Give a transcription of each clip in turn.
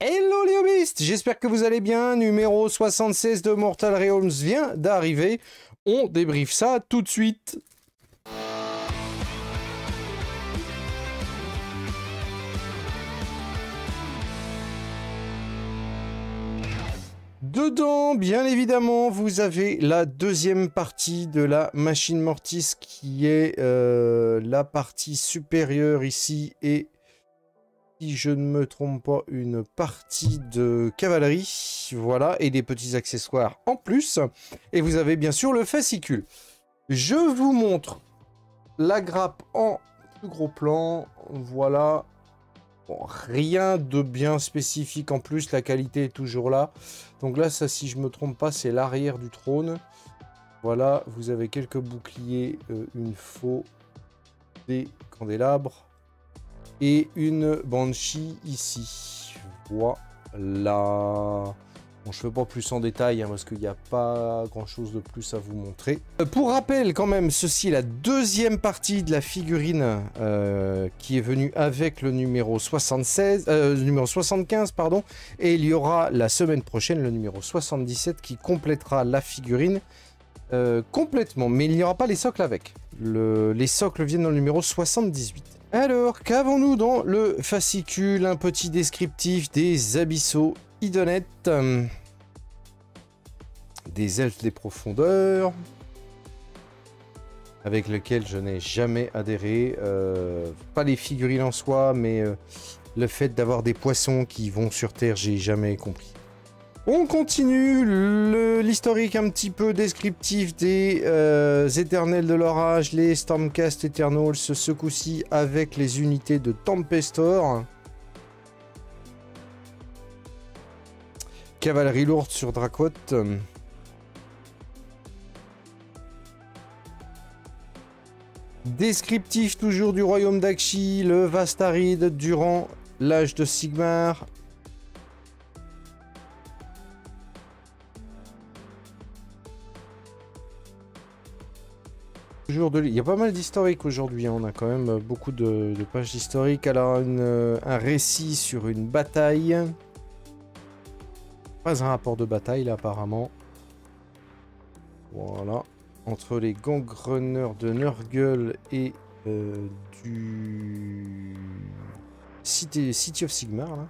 Hello les hobbyistes, j'espère que vous allez bien. Numéro 76 de Mortal Realms vient d'arriver. On débriefe ça tout de suite. Dedans, bien évidemment, vous avez la deuxième partie de la Machine Mortis qui est la partie supérieure ici et, si je ne me trompe pas, une partie de cavalerie. Voilà, et des petits accessoires en plus. Et vous avez bien sûr le fascicule. Je vous montre la grappe en plus gros plan. Voilà. Bon, rien de bien spécifique en plus, la qualité est toujours là. Donc là, ça, si je me trompe pas, c'est l'arrière du trône. Voilà, vous avez quelques boucliers, une faux, des candélabres et une banshee ici. Voilà. Bon, je ne fais pas plus en détail hein, parce qu'il n'y a pas grand chose de plus à vous montrer. Pour rappel, quand même, ceci est la deuxième partie de la figurine qui est venue avec le numéro 75, pardon. Et il y aura la semaine prochaine le numéro 77 qui complétera la figurine complètement. Mais il n'y aura pas les socles avec. Les socles viennent dans le numéro 78. Alors, qu'avons-nous dans le fascicule? Un petit descriptif des abyssaux Idonettes, des elfes des profondeurs, avec lesquels je n'ai jamais adhéré. Pas les figurines en soi, mais le fait d'avoir des poissons qui vont sur Terre, j'ai jamais compris. On continue l'historique un petit peu descriptif des éternels de l'orage, les Stormcast Eternals, ce coup-ci avec les unités de Tempestor. Cavalerie lourde sur Drakot. Descriptif toujours du royaume d'Akshi, le vaste aride durant l'âge de Sigmar. Il y a pas mal d'historique aujourd'hui, hein. On a quand même beaucoup de pages d'historique. Alors un récit sur une bataille. Pas un rapport de bataille là apparemment. Voilà. Entre les gangreneurs de Nurgle et du City of Sigmar. Là.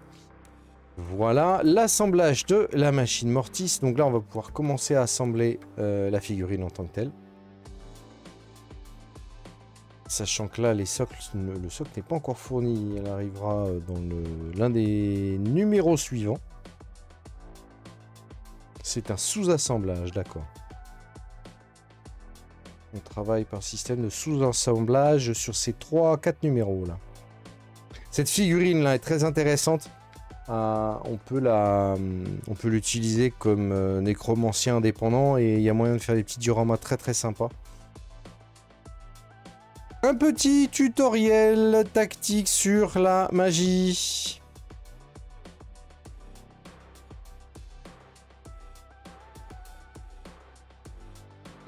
Voilà. L'assemblage de la machine Mortis. Donc là on va pouvoir commencer à assembler la figurine en tant que telle. Sachant que là les socles, le socle n'est pas encore fourni. Elle arrivera dans l'un des numéros suivants. C'est un sous-assemblage, d'accord. On travaille par système de sous-assemblage sur ces 3-4 numéros là. Cette figurine là est très intéressante. On peut l'utiliser comme nécromancien indépendant et il y a moyen de faire des petits dioramas très très sympas. Un petit tutoriel tactique sur la magie.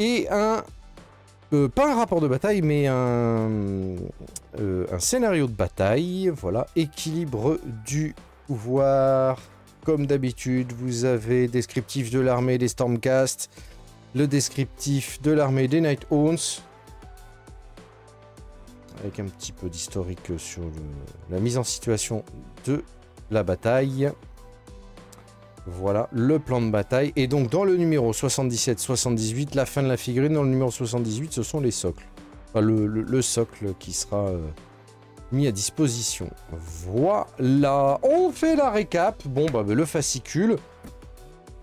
Et pas un rapport de bataille, mais un scénario de bataille. Voilà, équilibre du pouvoir. Comme d'habitude, vous avez descriptif de l'armée des Stormcast, le descriptif de l'armée des Nighthounds, avec un petit peu d'historique sur la mise en situation de la bataille. Voilà, le plan de bataille. Et donc, dans le numéro 77-78, la fin de la figurine, dans le numéro 78, ce sont les socles. Enfin, le socle qui sera mis à disposition. Voilà, on fait la récap. Bon, bah, le fascicule.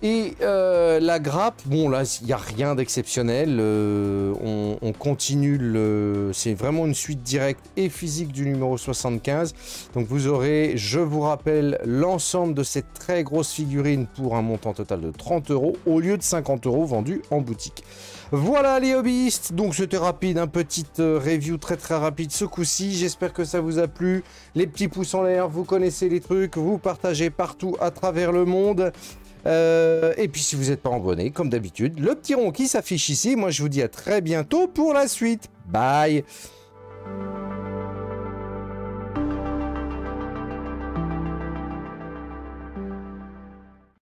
Et la grappe, bon, là, il n'y a rien d'exceptionnel. On continue, c'est vraiment une suite directe et physique du numéro 75. Donc, vous aurez, je vous rappelle, l'ensemble de cette très grosse figurine pour un montant total de 30 € au lieu de 50 € vendus en boutique. Voilà les hobbyistes, donc c'était rapide, un petit review très rapide ce coup-ci. J'espère que ça vous a plu. Les petits pouces en l'air, vous connaissez les trucs, vous partagez partout à travers le monde. Et puis si vous n'êtes pas abonné, comme d'habitude, le petit rond qui s'affiche ici. Moi je vous dis à très bientôt pour la suite. Bye.